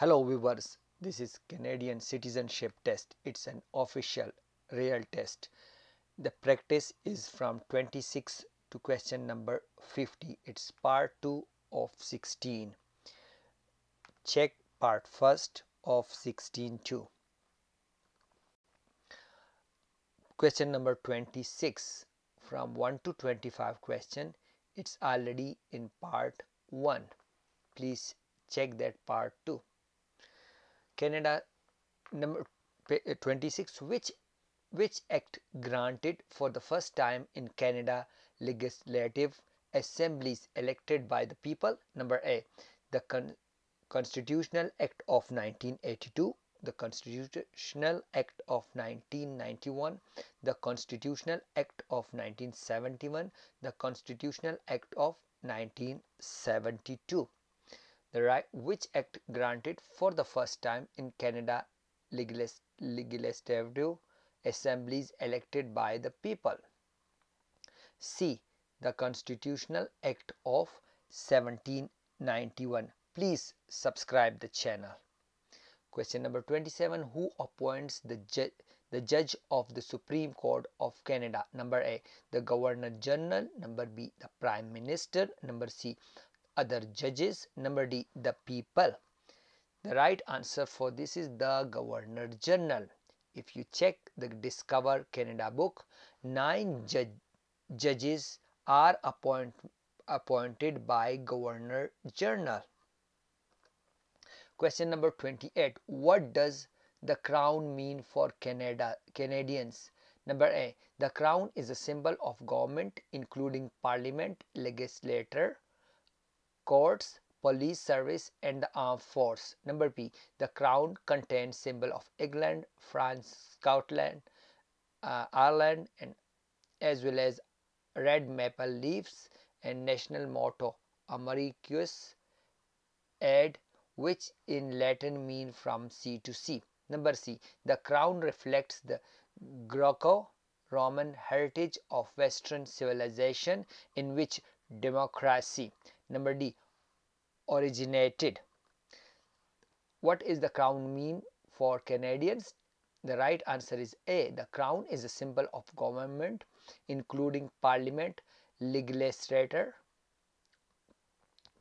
Hello viewers, this is Canadian Citizenship Test. It's an official real test. The practice is from 26 to question number 50. It's part 2 of 16. Check part 1st of 16 too. Question number 26 from 1 to 25 question. It's already in part 1. Please check that part 2. Canada number 26, which act granted for the first time in Canada legislative assemblies elected by the people? Number A, the Constitutional Act of 1982, the Constitutional Act of 1991, the Constitutional Act of 1971, the Constitutional Act of 1972. Which act granted for the first time in Canada legislative assemblies elected by the people? C, the Constitutional Act of 1791. Please subscribe the channel. Question number 27. Who appoints the judge of the Supreme Court of Canada? Number A, the Governor General. Number B, the Prime Minister. Number C, other judges. Number D, the people. The right answer for this is the Governor General. If you check the Discover Canada book, 9 judges are appointed by Governor General. Question number 28. What does the crown mean for Canadians? Number A, the crown is a symbol of government including parliament, legislature, courts, police service and the armed force. Number B, the crown contains symbol of England, France, Scotland, Ireland and as well as red maple leaves and national motto Americus ad, which in Latin mean from sea to sea. Number C, the crown reflects the Greco-Roman heritage of Western civilization in which democracy. Number D, originated. What is the crown mean for Canadians? The right answer is A. The crown is a symbol of government including parliament, legislature,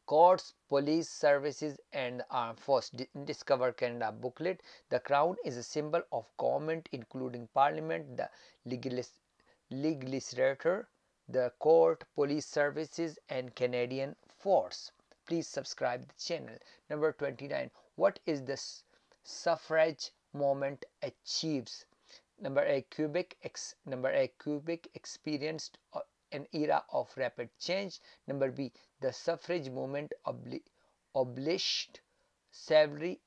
courts, police services and armed force. Discover Canada booklet. The crown is a symbol of government including parliament, the legislature, the court, police services and Canadian force. Please subscribe the channel. Number 29. What is the suffrage movement achieves? Number A, Quebec experienced an era of rapid change. Number B, the suffrage movement abolished slavery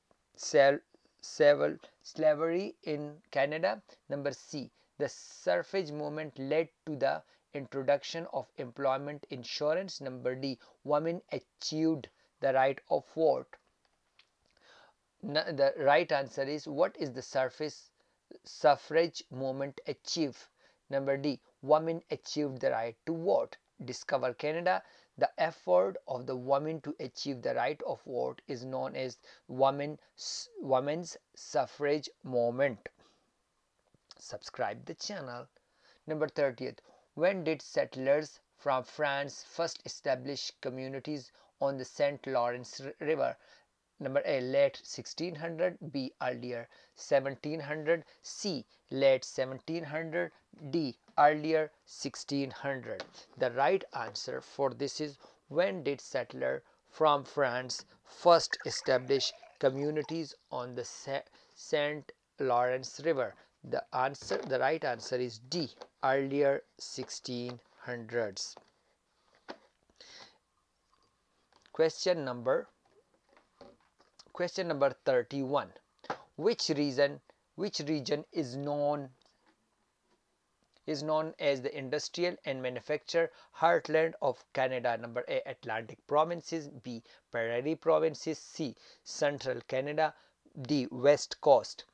in Canada. Number C, the suffrage movement led to the introduction of employment insurance. Number D, women achieved the right of vote. The right answer is, what is the suffrage movement achieve? Number D, women achieved the right to vote. Discover Canada. The effort of the women to achieve the right of vote is known as women's suffrage movement. Subscribe the channel. Number 30th. When did settlers from France first establish communities on the St. Lawrence River? Number A, late 1600, B, earlier 1700, C, late 1700, D, earlier 1600. The right answer for this is, when did settlers from France first establish communities on the St. Lawrence River? The right answer is D, earlier 1600s. Question number 31. Which region is known as the industrial and manufacture heartland of Canada? Number A, Atlantic provinces, B, Prairie provinces, C, Central Canada, D, West Coast.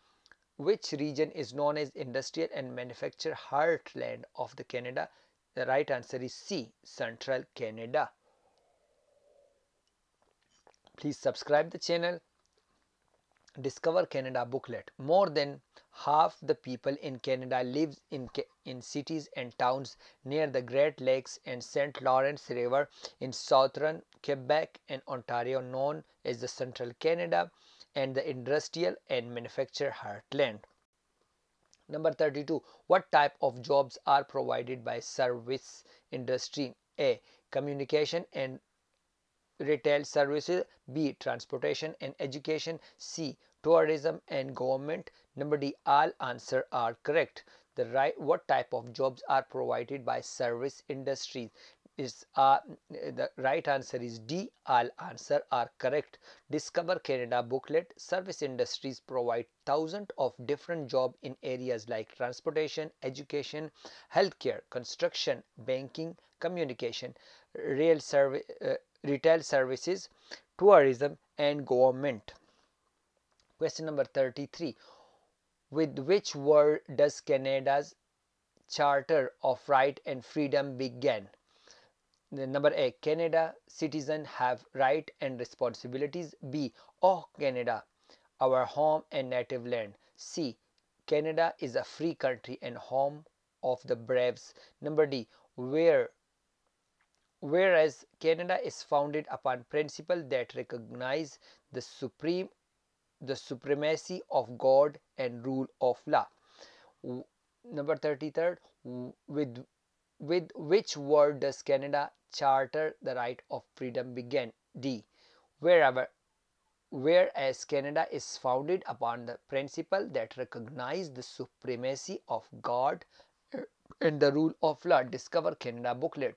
Which region is known as industrial and manufacture heartland of the Canada? The right answer is C, Central Canada. Please subscribe the channel. Discover Canada booklet. More than half the people in Canada lives in cities and towns near the Great Lakes and St. Lawrence River in southern Quebec and Ontario, known as the Central Canada and the industrial and manufacturing heartland. Number 32. What type of jobs are provided by service industry? A. Communication and retail services. B. Transportation and education. C. Tourism and government. Number D. All answer are correct. What type of jobs are provided by service industries? Is the right answer is D. All answer are correct. Discover Canada booklet. Service industries provide thousands of different jobs in areas like transportation, education, healthcare, construction, banking, communication, rail service, retail services, tourism, and government. Question number 33. With which word does Canada's Charter of Right and Freedom begin? Number A. Canada citizens have rights and responsibilities. B. Oh Canada, our home and native land. C. Canada is a free country and home of the braves. Number D. Whereas Canada is founded upon principles that recognize the supremacy of God and rule of law. Number 33rd, with which word does Canada charter the right of freedom begin? D. Wherever Whereas Canada is founded upon the principle that recognize the supremacy of God and the rule of law. Discover Canada booklet.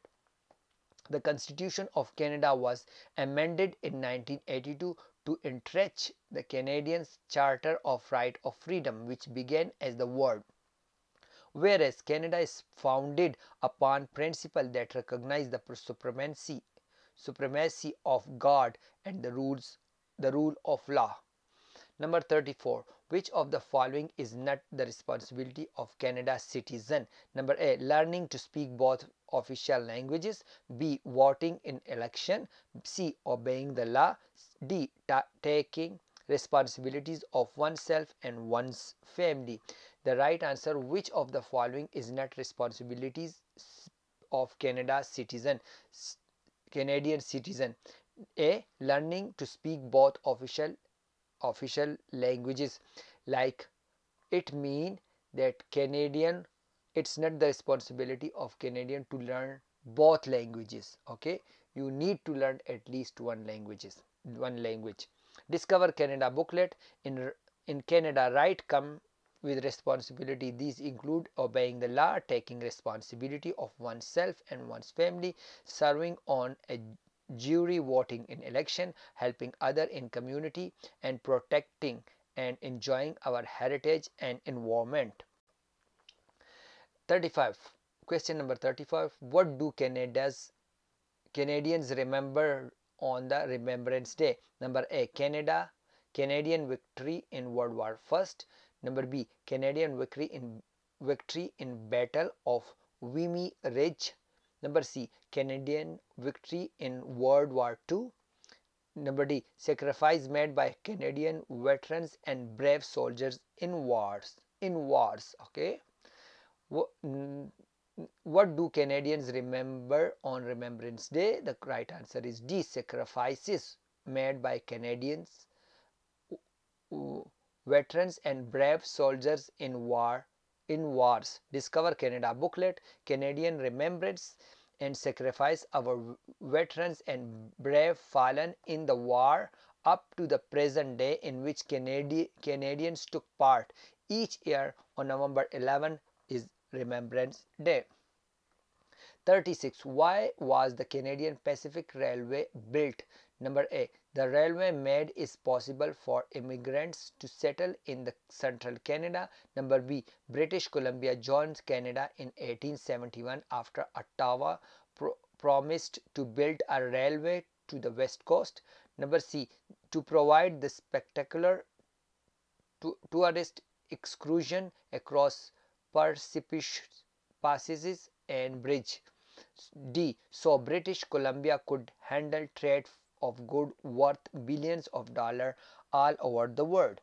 The Constitution of Canada was amended in 1982 to entrench the Canadian Charter of Right of Freedom, which began as the word. Whereas Canada is founded upon principles that recognize the supremacy of God and the rule of law. Number 34. Which of the following is not the responsibility of Canada's citizen? Number A. Learning to speak both official languages. B. Voting in election. C. Obeying the law. D. Taking responsibilities of oneself and one's family. The right answer, which of the following is not responsibilities of Canadian citizen? A. Learning to speak both official languages. Like, it mean that Canadian, it's not the responsibility of Canadian to learn both languages. Okay, you need to learn at least one language. Discover Canada booklet. In Canada, right come with responsibility. These include obeying the law, taking responsibility of oneself and one's family, serving on a jury, voting in election, helping other in community, and protecting and enjoying our heritage and environment. 35. Question number 35. What do Canadians remember on the Remembrance Day? Number A. Canadian victory in World War I. Number B. Canadian victory in Battle of Vimy Ridge. Number C. Canadian victory in World War II. Number D. Sacrifice made by Canadian veterans and brave soldiers in wars. Okay. What do Canadians remember on Remembrance Day? The right answer is D. Sacrifices made by Canadians, veterans and brave soldiers in wars. Discover Canada booklet. Canadian Remembrance and sacrifice our veterans and brave fallen in the war up to the present day in which Canadians took part. Each year on November 11 is Remembrance Day. 36. Why was the Canadian Pacific Railway built? Number A. The railway made it possible for immigrants to settle in the central Canada. Number B. British Columbia joined Canada in 1871 after Ottawa promised to build a railway to the west coast. Number C. To provide the spectacular tourist excursion across precipitous passages and bridge. D. So British Columbia could handle trade of goods worth billions of dollars all over the world.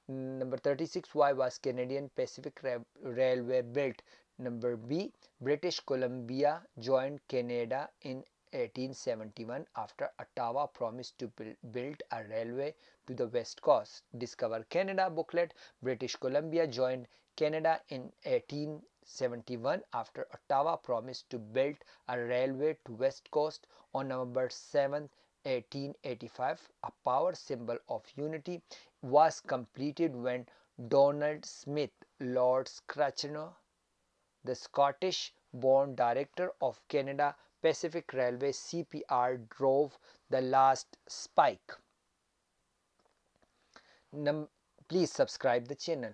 Number 36, why was Canadian Pacific Railway built? Number B, British Columbia joined Canada in 1871 after Ottawa promised to build a railway to the west coast. Discover Canada booklet. British Columbia joined Canada in 1871 after Ottawa promised to build a railway to west coast. On November 7, 1885, a power symbol of unity was completed when Donald Smith, Lord Scatcherd, the Scottish-born director of Canada Pacific Railway (CPR), drove the last spike. Please subscribe the channel.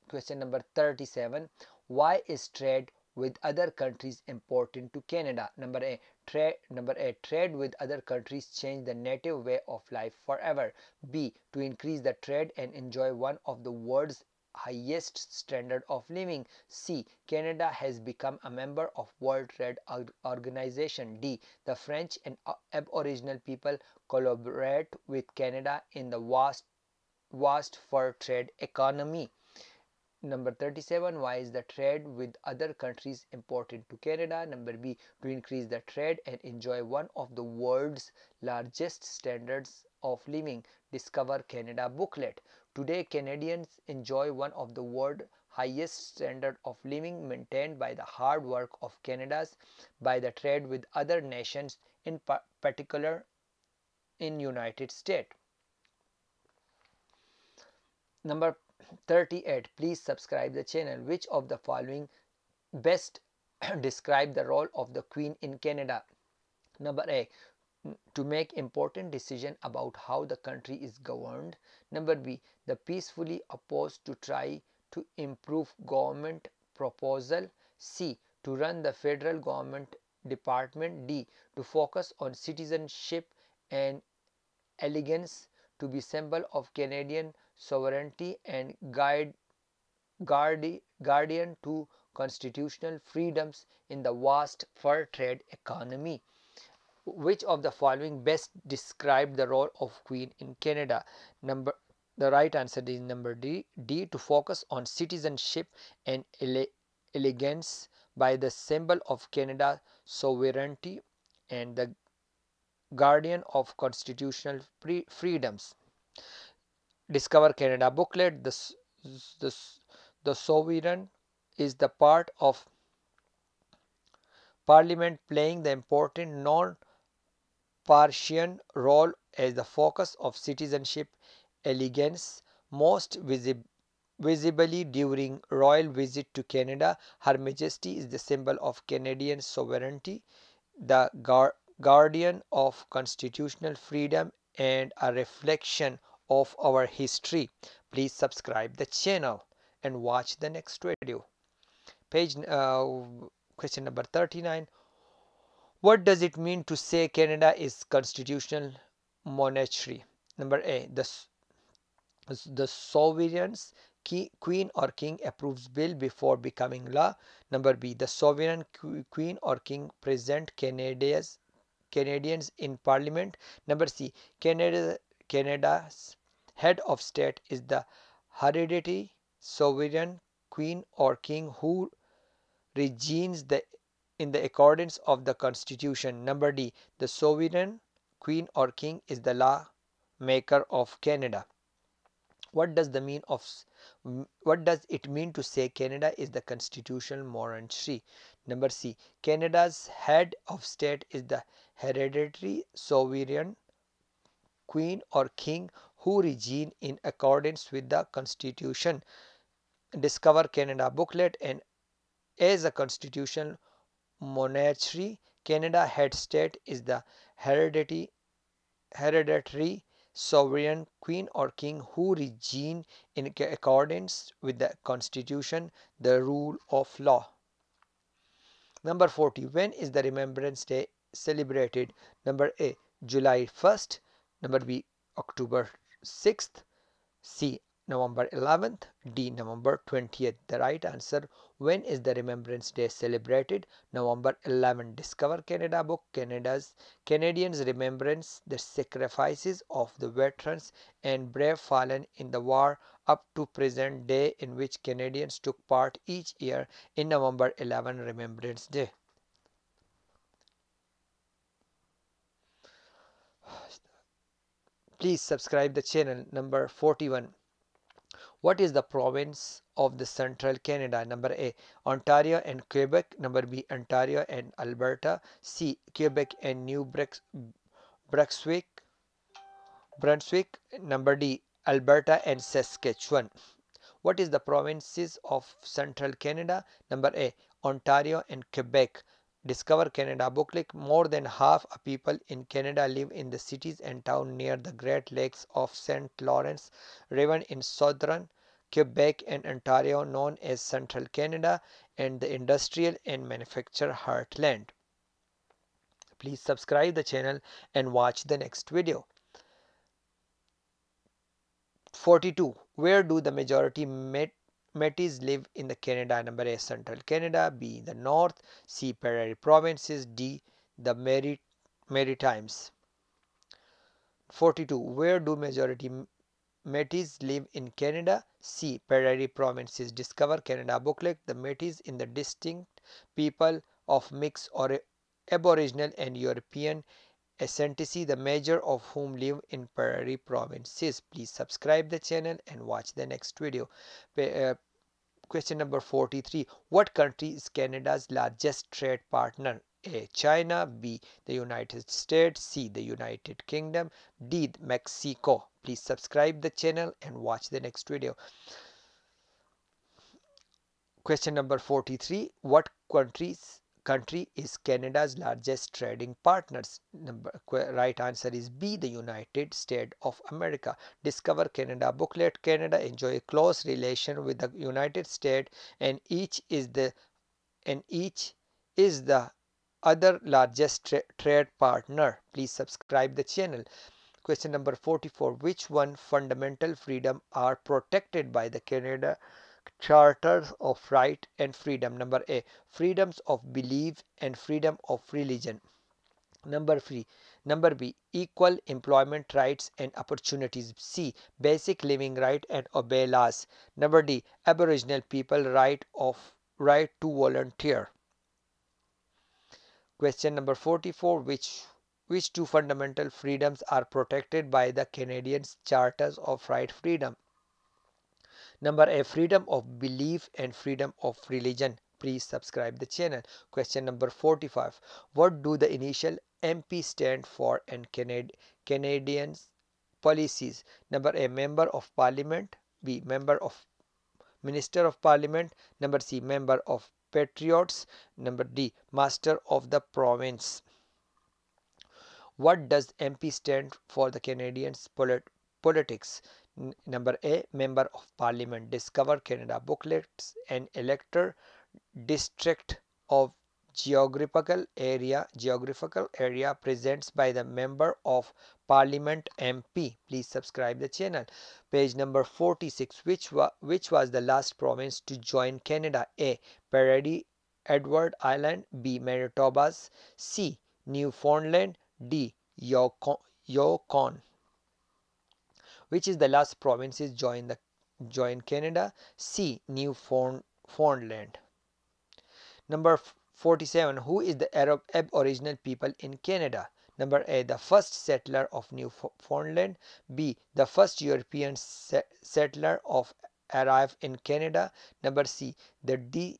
Question number 37. Why is trade with other countries important to Canada? Number A, trade with other countries change the native way of life forever. B, to increase the trade and enjoy one of the world's highest standard of living. C, Canada has become a member of World Trade Organization. D, the French and Aboriginal people collaborate with Canada in the vast fur trade economy. Number 37, why is the trade with other countries important to Canada? Number B, to increase the trade and enjoy one of the world's largest standards of living. Discover Canada booklet. Today, Canadians enjoy one of the world's highest standard of living maintained by the hard work of Canada's by the trade with other nations, in particular in United States. Number 38, please subscribe the channel. Which of the following best describe the role of the Queen in Canada? Number A, to make important decisions about how the country is governed. Number B, the peacefully opposed to try to improve government proposal. C, to run the federal government department. D, to focus on citizenship and elegance, to be symbol of Canadian sovereignty and guardian to constitutional freedoms in the vast fur trade economy. Which of the following best describe the role of Queen in Canada? The right answer is number D, to focus on citizenship and elegance by the symbol of Canada sovereignty and the guardian of constitutional freedoms. Discover Canada booklet. The sovereign is the part of Parliament playing the important non-partisan role as the focus of citizenship elegance, most visibly during royal visit to Canada. Her Majesty is the symbol of Canadian sovereignty, the guardian of constitutional freedom, and a reflection of our history. Please subscribe the channel and watch the next video. Question number 39. What does it mean to say Canada is constitutional monarchy? Number A, the sovereign's queen or king approves bill before becoming law. Number B, the sovereign queen or king present Canadians in parliament. Number C, Canada's head of state is the hereditary sovereign queen or king who reigns in the accordance of the constitution. Number D, the sovereign queen or king is the law maker of Canada. What does it mean to say Canada is the constitutional monarchy? Number C, Canada's head of state is the hereditary sovereign queen or king who reign in accordance with the constitution. Discover Canada booklet. And as a constitutional monarchy, Canada head state is the hereditary sovereign queen or king who reign in accordance with the constitution, the rule of law. Number 40. When is the Remembrance Day celebrated? Number A, July 1st. Number B, October 6th. C, November 11th, D. November 20th. The right answer: when is the Remembrance Day celebrated? November 11. Discover Canada book. Canadians remembrance the sacrifices of the veterans and brave fallen in the war up to present day, in which Canadians took part each year in November 11 Remembrance Day. Please subscribe the channel. Number 41. What is the province of the central Canada? Number A, Ontario and Quebec. Number B, Ontario and Alberta. C, Quebec and New Brunswick. Number D, Alberta and Saskatchewan. What is the provinces of central Canada? Number A, Ontario and Quebec. Discover Canada booklet. More than half of people in Canada live in the cities and towns near the Great Lakes of St. Lawrence River in southern Quebec and Ontario, known as Central Canada, and the industrial and manufacture heartland. Please subscribe the channel and watch the next video. 42. Where do the majority Métis live in the Canada? Number A, Central Canada. B, the North. C, Prairie Provinces. D, the Maritimes. 42. Where do majority Métis live in Canada? C, Prairie Provinces. Discover Canada booklet. The Métis in the distinct people of mixed or Aboriginal and European ascendancy, the major of whom live in prairie provinces. Please subscribe the channel and watch the next video. Question number 43. What country is Canada's largest trade partner? A, China. B, the United States. C, the United Kingdom. D, Mexico. Please subscribe the channel and watch the next video. Question number 43. What country is Canada's largest trading partners? Right answer is B, the United States of America. Discover Canada booklet. Canada enjoy a close relation with the United States, and each is the other largest trade partner. Please subscribe the channel. Question number 44. Which one fundamental freedom are protected by the Canada Charters of Right and Freedom? Number A, freedoms of belief and freedom of religion. Number B, equal employment rights and opportunities. C, basic living right and obey laws. Number D, Aboriginal people right to volunteer. Question number 44. Which two fundamental freedoms are protected by the Canadian Charters of Right Freedom? Number A, freedom of belief and freedom of religion. Please subscribe the channel. Question number 45. What do the initial MP stand for and Canadian policies? Number A, member of parliament. B, member of minister of parliament. Number C, member of patriots. Number D, master of the province. What does MP stand for the Canadians politics? Number A, member of parliament. Discover Canada booklets. An elector district of geographical area presents by the member of parliament MP. Please subscribe the channel. Page number 46. Which was the last province to join Canada? A, Prairie Edward Island. B, Manitoba's. C, Newfoundland. D, Yukon. Which is the last provinces join Canada? C, Newfoundland. Number 47. Who is the Aboriginal people in Canada? Number A, the first settler of Newfoundland. B, the first European settler of arrived in Canada. Number C, the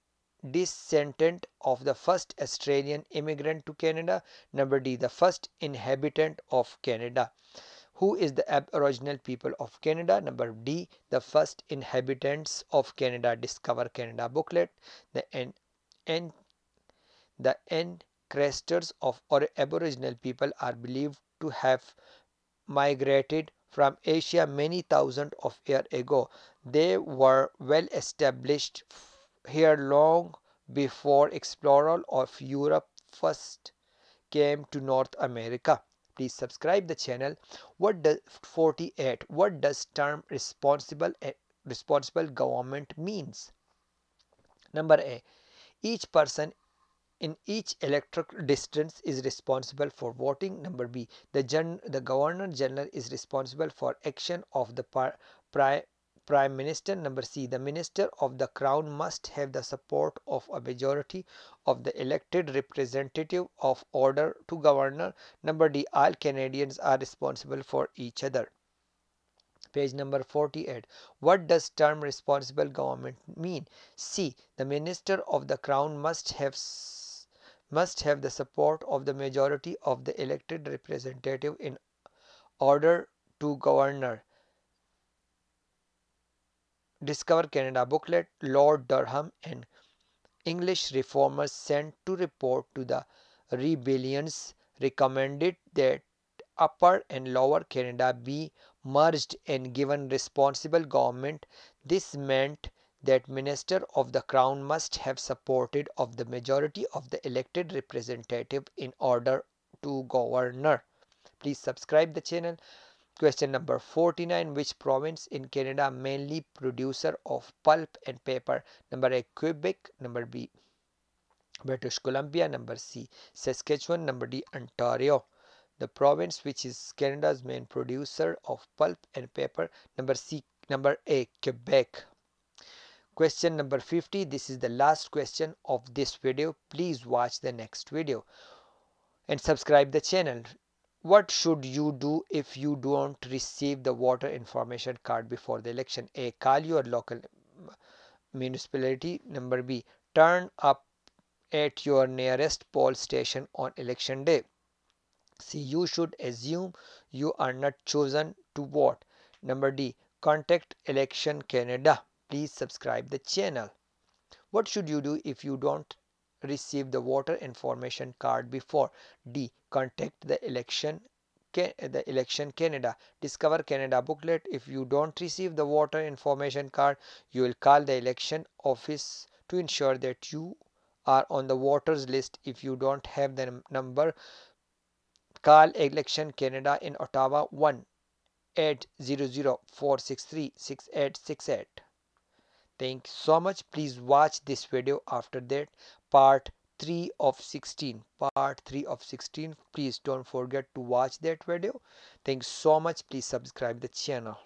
descendant of the first Australian immigrant to Canada. Number D, the first inhabitant of Canada. Who is the Aboriginal people of Canada? Number D, the first inhabitants of Canada. Discover Canada booklet. The ancestors of Aboriginal people are believed to have migrated from Asia many thousands of years ago. They were well established here long before explorers of Europe first came to North America. Please subscribe the channel. 48. What does term responsible responsible government means? Number A. Each person in each electoral district is responsible for voting. Number B. The Governor General is responsible for action of the Prime Minister. Number C. The Minister of the Crown must have the support of a majority of the elected representative of order to govern. Number D. All Canadians are responsible for each other. Page number 48. What does term responsible government mean? C. The Minister of the Crown must have the support of the majority of the elected representative in order to govern. Discover Canada booklet. Lord Durham and English reformers sent to report to the rebellions recommended that Upper and Lower Canada be merged and given responsible government. This meant that Minister of the Crown must have supported of the majority of the elected representative in order to govern. Please subscribe the channel. Question number 49. Which province in Canada mainly producer of pulp and paper? Number A. Quebec. Number B. British Columbia. Number C. Saskatchewan. Number D. Ontario. The province which is Canada's main producer of pulp and paper. Number A. Quebec. Question number 50. This is the last question of this video. Please watch the next video and subscribe the channel. What should you do if you don't receive the voter information card before the election? A. Call your local municipality. Number B. Turn up at your nearest poll station on election day. C. You should assume you are not chosen to vote. Number D. Contact Election Canada. Please subscribe the channel. What should you do if you don't receive the voter information card before? D. Contact the Election Canada. Discover Canada booklet. If you don't receive the voter information card, you will call the election office to ensure that you are on the voters list. If you don't have the number, call Election Canada in Ottawa 1-800-463-6868. Thank you so much. Please watch this video after that. Part 3 of 16. Part 3 of 16. Please don't forget to watch that video. Thanks so much. Please subscribe the channel.